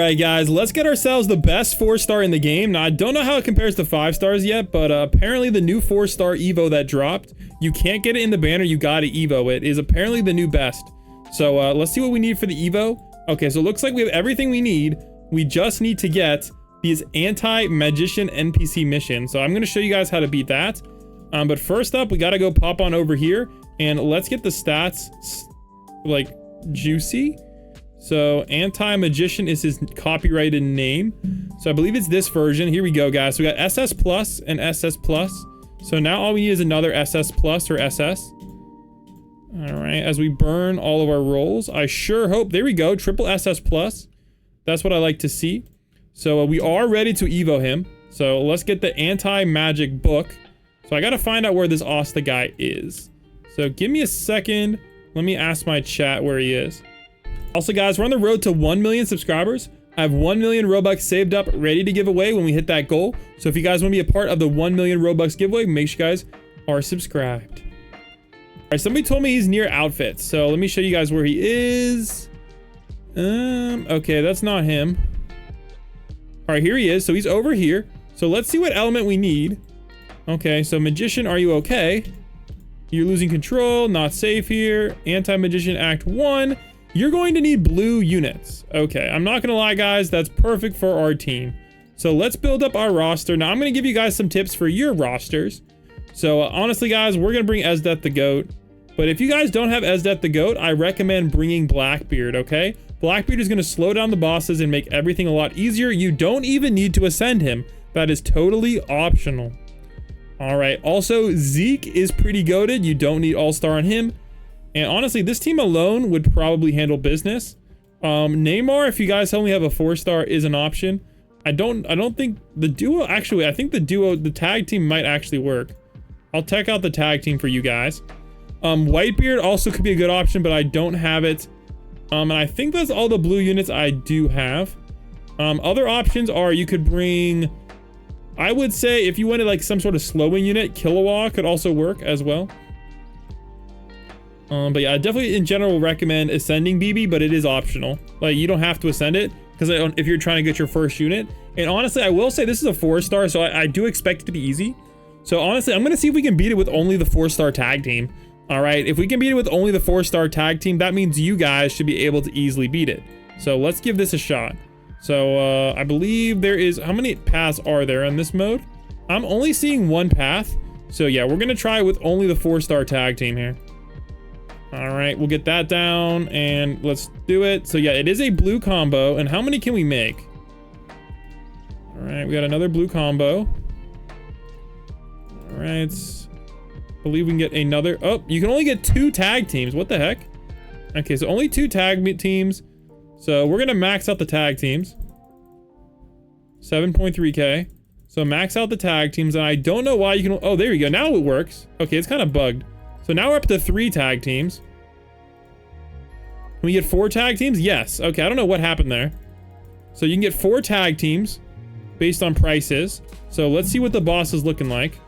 right, guys, let's get ourselves the best 4-star in the game. Now, I don't know how it compares to 5 stars yet, but apparently the new 4-star Evo that dropped, you can't get it in the banner, you gotta Evo it, is apparently the new best. So let's see what we need for the Evo. Okay, so it looks like we have everything we need. We just need to get these anti-magician NPC missions. So I'm gonna show you guys how to beat that. But first up, we gotta go pop on over here and let's get the stats like juicy. So anti-magician is his copyrighted name. So I believe it's this version. Here we go, guys. So we got SS plus and SS plus. So now all we need is another SS plus or SS. All right, as we burn all of our rolls, I sure hope, there we go, triple SS plus. That's what I like to see. So we are ready to Evo him. So let's get the anti-magic book. So I gotta find out where this Asta guy is. So give me a second. Let me ask my chat where he is. Also, guys, we're on the road to 1 million subscribers. I have 1 million Robux saved up, ready to give away when we hit that goal. So if you guys want to be a part of the 1 million Robux giveaway, make sure you guys are subscribed. All right, somebody told me he's near outfits. So let me show you guys where he is. Okay, that's not him. All right, here he is. So he's over here. So let's see what element we need. Okay, so magician, are you okay? You're losing control, not safe here. Anti-magician act 1. You're going to need blue units. Okay, I'm not gonna lie, guys, that's perfect for our team. So let's build up our roster. Now I'm gonna give you guys some tips for your rosters. So honestly, guys, we're gonna bring Esdeath the Goat. But if you guys don't have Esdeath the Goat, I recommend bringing Blackbeard, okay? Blackbeard is gonna slow down the bosses and make everything a lot easier. You don't even need to ascend him. That is totally optional. All right, also Zeke is pretty goated. You don't need all-star on him. And honestly, this team alone would probably handle business. Neymar, if you guys only have a 4-star, is an option. I don't think the duo, actually, I think the tag team might actually work. I'll check out the tag team for you guys. Whitebeard also could be a good option, but I don't have it. And I think that's all the blue units I do have. Other options are you could bring, I would say if you wanted like some sort of slowing unit, Kilowatt could also work as well. But yeah, I definitely in general recommend ascending BB, but it is optional. Like you don't have to ascend it because if you're trying to get your first unit. And honestly, I will say this is a 4-star, so I do expect it to be easy. So honestly, I'm gonna see if we can beat it with only the 4-star tag team. All right, if we can beat it with only the 4-star tag team, that means you guys should be able to easily beat it. So let's give this a shot. So I believe there is, how many paths are there in this mode? I'm only seeing 1 path. So yeah, we're gonna try with only the 4-star tag team here. All right, we'll get that down and let's do it. So yeah, it is a blue combo. And how many can we make? All right, we got another blue combo. All right, I believe we can get another. Oh, you can only get 2 tag teams. What the heck? Okay, so only 2 tag teams. So we're gonna max out the tag teams. 7.3k. So max out the tag teams. And I don't know why you can, oh, there you go. Now it works. Okay, it's kind of bugged. So now we're up to 3 tag teams. Can we get 4 tag teams? Yes. Okay, I don't know what happened there. So you can get 4 tag teams based on prices. So let's see what the boss is looking like.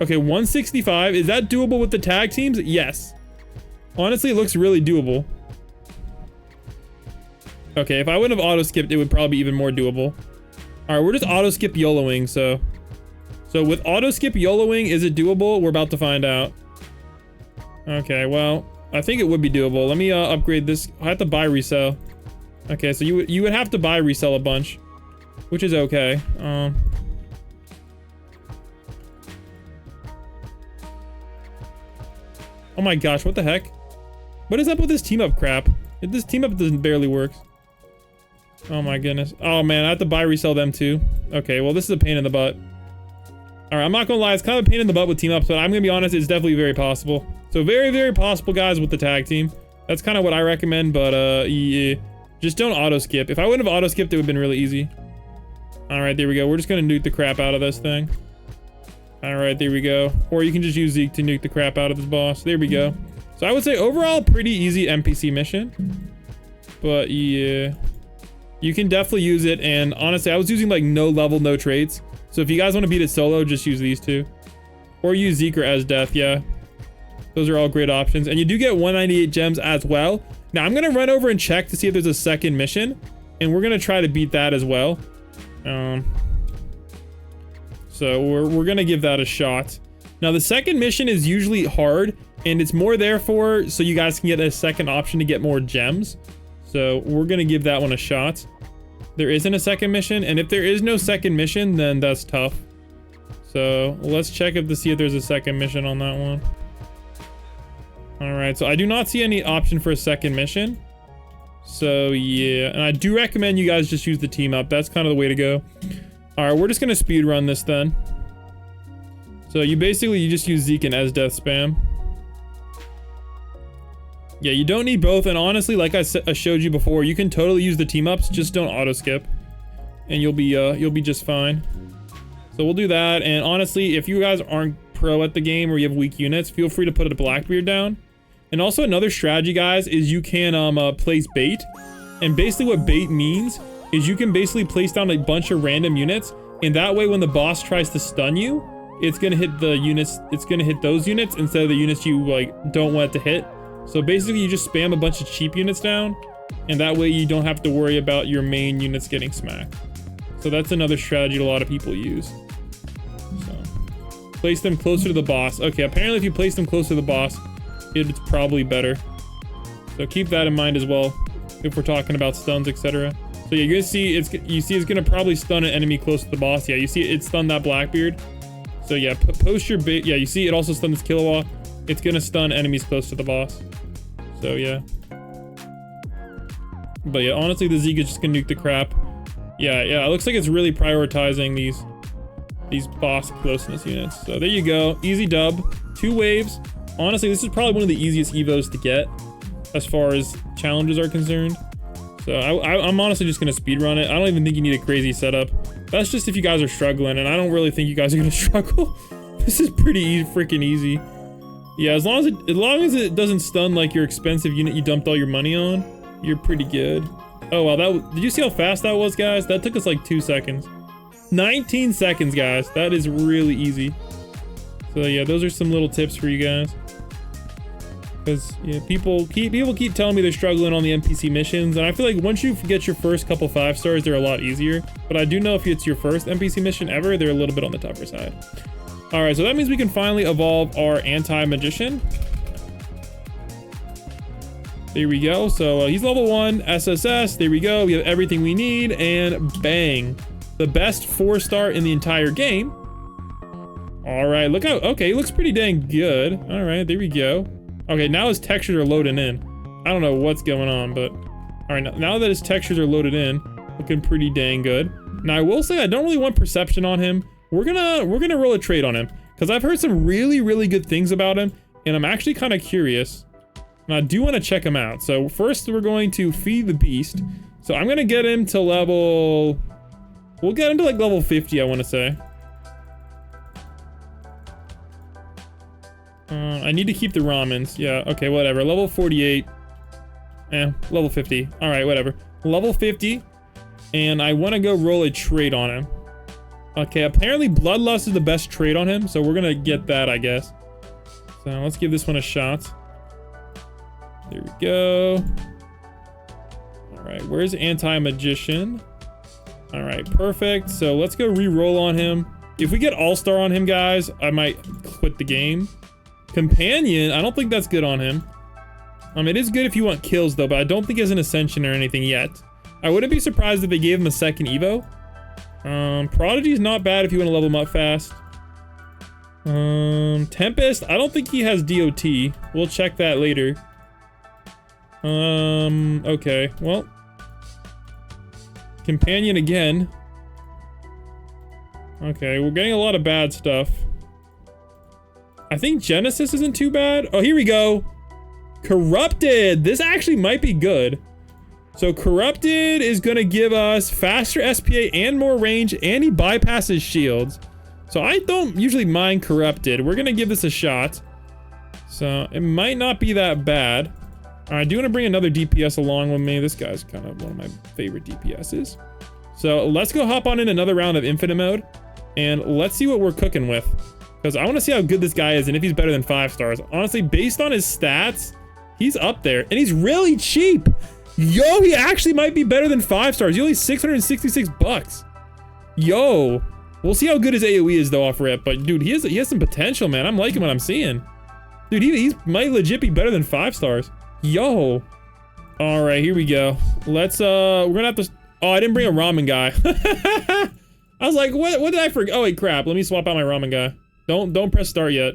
Okay, 165. Is that doable with the tag teams? Yes. Honestly, it looks really doable. Okay, if I wouldn't have auto-skipped, it would probably be even more doable. All right, we're just auto-skip YOLOing, so with auto-skip YOLOing, is it doable? We're about to find out. Okay, well, I think it would be doable. Let me upgrade this. I have to buy resell. Okay, so you would have to buy resell a bunch, which is okay. Oh my gosh, what the heck? What is up with this team up crap? This team up doesn't barely work. Oh my goodness. Oh man, I have to buy resell them too. Okay, well this is a pain in the butt. All right, I'm not gonna lie, it's kind of a pain in the butt with team ups, but I'm gonna be honest, it's definitely very possible. So very, very possible, guys, with the tag team. That's kind of what I recommend, but yeah, just don't auto skip. If I wouldn't have auto skipped, it would have been really easy. All right, there we go. We're just gonna nuke the crap out of this thing. All right, there we go. Or you can just use Zeke to nuke the crap out of this boss. There we go. So I would say overall, pretty easy NPC mission. But yeah, you can definitely use it. And honestly, I was using like no level, no traits. So if you guys want to beat it solo, just use these 2. Or use Zeke or Esdeath, yeah. Those are all great options. And you do get 198 gems as well. Now I'm going to run over and check to see if there's a second mission. and we're gonna try to beat that as well. So we're gonna give that a shot. Now the second mission is usually hard, and it's more therefore so you guys can get a second option to get more gems. So we're gonna give that one a shot. There isn't a second mission, and if there is no second mission, then that's tough. So let's check to see if there's a second mission on that one. All right, so I do not see any option for a second mission. So yeah, and I do recommend you guys just use the team up. That's kind of the way to go. All right, we're just gonna speed run this then. So you just use Zeke and Death spam. Yeah, you don't need both, and honestly, like I showed you before, you can totally use the team ups. Just don't auto skip, and you'll be just fine. So we'll do that. And honestly, if you guys aren't pro at the game or you have weak units, feel free to put a Blackbeard down. And also another strategy, guys, is you can place bait. And basically what bait means is you can basically place down a bunch of random units, and that way when the boss tries to stun you, it's gonna hit the units. It's gonna hit those units instead of the units you like don't want it to hit. So basically you just spam a bunch of cheap units down, and that way you don't have to worry about your main units getting smacked. So that's another strategy a lot of people use. So place them closer to the boss. Okay, apparently if you place them closer to the boss, it's probably better. So keep that in mind as well if we're talking about stuns, etc. So yeah, you're gonna see it's gonna probably stun an enemy close to the boss. Yeah, you see it stunned that Blackbeard. So yeah, post your bait. Yeah, you see it also stunned this Killua. It's gonna stun enemies close to the boss. So yeah. But yeah, honestly, the Zeke is just gonna nuke the crap. Yeah, it looks like it's really prioritizing these boss closeness units. So there you go, easy dub, 2 waves. Honestly, this is probably one of the easiest evos to get as far as challenges are concerned. So I'm honestly just gonna speedrun it. I don't even think you need a crazy setup. That's just if you guys are struggling, and I don't really think you guys are gonna struggle. This is pretty freaking easy. Yeah, as long as it doesn't stun like your expensive unit you dumped all your money on, you're pretty good. Oh wow, did you see how fast that was, guys? That took us like 2 seconds. 19 seconds, guys. That is really easy. So yeah, those are some little tips for you guys. Because yeah, people keep telling me they're struggling on the NPC missions, and I feel like once you get your first couple 5 stars, they're a lot easier. But I do know if it's your first NPC mission ever, they're a little bit on the tougher side. All right, so that means we can finally evolve our anti-magician. There we go. So he's level 1 SSS. There we go. We have everything we need, and bang, the best 4-star in the entire game. All right, look how, okay, he looks pretty dang good. All right, there we go. Okay, now his textures are loading in. I don't know what's going on, but all right, now that his textures are loaded in, looking pretty dang good. Now I will say I don't really want perception on him. We're gonna roll a trade on him because I've heard some really good things about him, and I'm actually kind of curious, and I do want to check him out. So first we're going to feed the beast. So I'm gonna get him to level, we'll get him to like level 50, I want to say. I need to keep the ramens. Yeah, okay, whatever. Level 48. Level 50. All right, whatever. Level 50, and I want to go roll a trade on him. Okay, apparently Bloodlust is the best trade on him, so we're gonna get that, I guess. So let's give this one a shot. There we go. All right, where's Anti-Magician? All right, perfect. So let's go re-roll on him. If we get All-Star on him, guys, I might quit the game. Companion, I don't think that's good on him. It is good if you want kills, though, but I don't think he has an Ascension or anything yet. I wouldn't be surprised if they gave him a second Evo. Prodigy's not bad if you want to level him up fast. Tempest, I don't think he has DOT. We'll check that later. Okay, well. Companion again. Okay, we're getting a lot of bad stuff. I think Genesis isn't too bad. Oh, here we go. Corrupted. This actually might be good. So Corrupted is gonna give us faster SPA and more range, and he bypasses shields. So I don't usually mind Corrupted. We're gonna give this a shot. So it might not be that bad. All right, I do want to bring another DPS along with me. This guy's kind of one of my favorite DPSs. So let's go hop on in another round of Infinite Mode, and let's see what we're cooking with. Because I want to see how good this guy is and if he's better than 5 stars. Honestly, based on his stats, he's up there. And he's really cheap. Yo, he actually might be better than 5 stars. He's only 666 bucks. Yo, we'll see how good his AOE is though off rip. But dude, he has some potential, man. I'm liking what I'm seeing. Dude, he might legit be better than 5 stars. Yo. All right, here we go. Let's we're gonna have to. Oh, I didn't bring a ramen guy. I was like, what did I forget? Oh wait, crap. Let me swap out my ramen guy. Don't press start yet.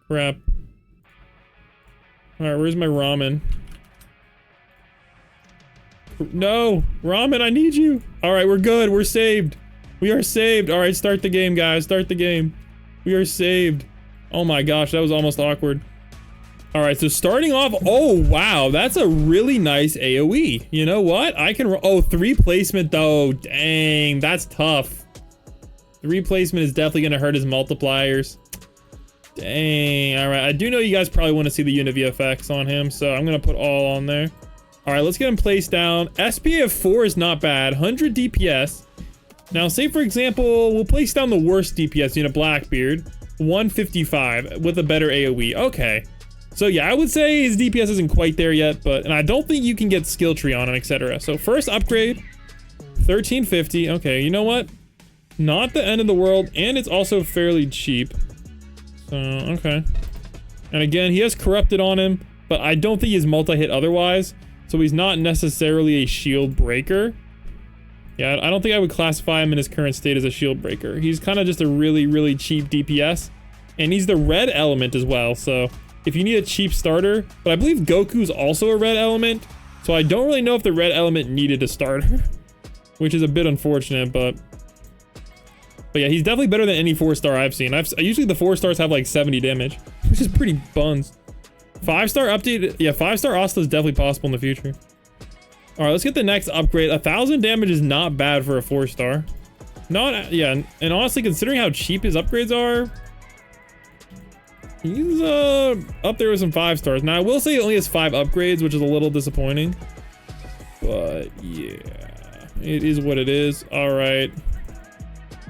Crap. All right, where's my ramen? No, ramen, I need you. All right, we're good. We're saved. We are saved. All right, start the game, guys. Start the game. We are saved. Oh my gosh, that was almost awkward. All right, so starting off, oh wow, that's a really nice AOE. You know what? I can, oh, 3 placement though. Dang, that's tough. 3 placement is definitely gonna hurt his multipliers. Dang, all right. I do know you guys probably want to see the unit VFX on him, so I'm gonna put all on there. All right, let's get him placed down. SPA of 4 is not bad, 100 DPS. Now, say for example, we'll place down the worst DPS unit, Blackbeard, 155 with a better AOE. Okay. So yeah, I would say his DPS isn't quite there yet, and I don't think you can get skill tree on him, etc. So first upgrade, 1350. Okay, you know what? Not the end of the world, and it's also fairly cheap. So, okay. And again, he has corrupted on him, but I don't think he's multi-hit otherwise, so he's not necessarily a shield breaker. Yeah, I don't think I would classify him in his current state as a shield breaker. He's kind of just a really, really cheap DPS, and he's the red element as well, so if you need a cheap starter, but I believe Goku's also a red element, so I don't really know if the red element needed a starter, which is a bit unfortunate, but yeah, he's definitely better than any 4-star I've seen. Usually the 4 stars have like 70 damage, which is pretty buns. 5-star update, yeah, 5-star Asta is definitely possible in the future. All right, let's get the next upgrade. 1,000 damage is not bad for a 4-star. Not, yeah, and honestly, considering how cheap his upgrades are, he's up there with some 5 stars. Now I will say he only has 5 upgrades, which is a little disappointing, but yeah, it is what it is. All right,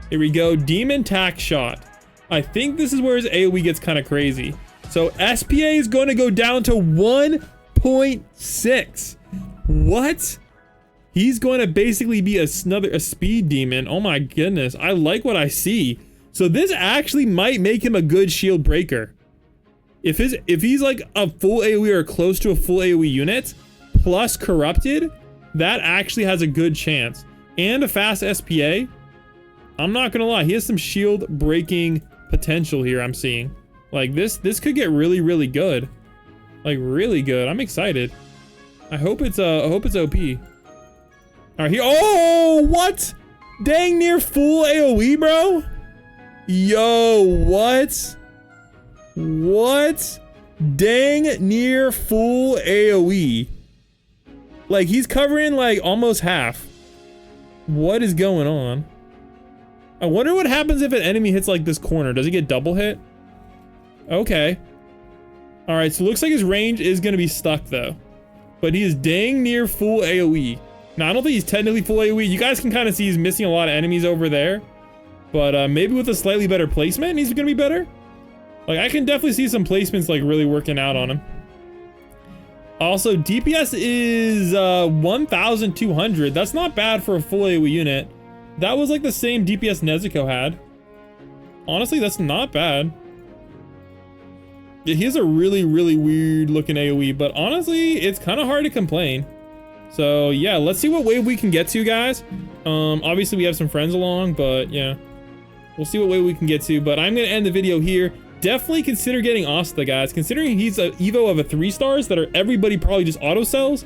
here we go. Demon tack shot. I think this is where his AOE gets kind of crazy. So SPA is going to go down to 1.6. What? He's going to basically be a speed demon. Oh my goodness, I like what I see. So this actually might make him a good shield breaker. If he's like a full AOE or close to a full AOE unit, plus corrupted, that actually has a good chance. And a fast SPA, I'm not gonna lie, he has some shield breaking potential here I'm seeing. Like this could get really, really good. Like really good. I'm excited. I hope it's OP. All right, here, oh, what? Dang near full AOE, bro? Yo, what? What? Dang near full AOE. Like he's covering like almost half. What is going on? I wonder what happens if an enemy hits like this corner. Does he get double hit? Okay. All right, so it looks like his range is gonna be stuck though. But he is dang near full AOE. Now I don't think he's technically full AOE. You guys can kind of see he's missing a lot of enemies over there. But maybe with a slightly better placement, he's gonna be better. Like, I can definitely see some placements, like, really working out on him. Also, DPS is 1,200. That's not bad for a full AoE unit. That was, like, the same DPS Nezuko had. Honestly, that's not bad. Yeah, he has a really, really weird-looking AoE, but honestly, it's kind of hard to complain. So, yeah, let's see what wave we can get to, guys. Obviously, we have some friends along, but, yeah. We'll see what wave we can get to, but I'm going to end the video here. Definitely consider getting Asta, guys. Considering he's a Evo of a 3 stars that are everybody probably just auto sells,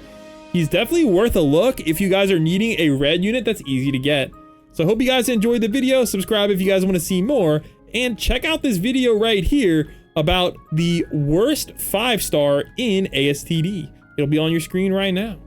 he's definitely worth a look if you guys are needing a red unit that's easy to get. So I hope you guys enjoyed the video. Subscribe if you guys want to see more, and check out this video right here about the worst 5-star in ASTD. It'll be on your screen right now.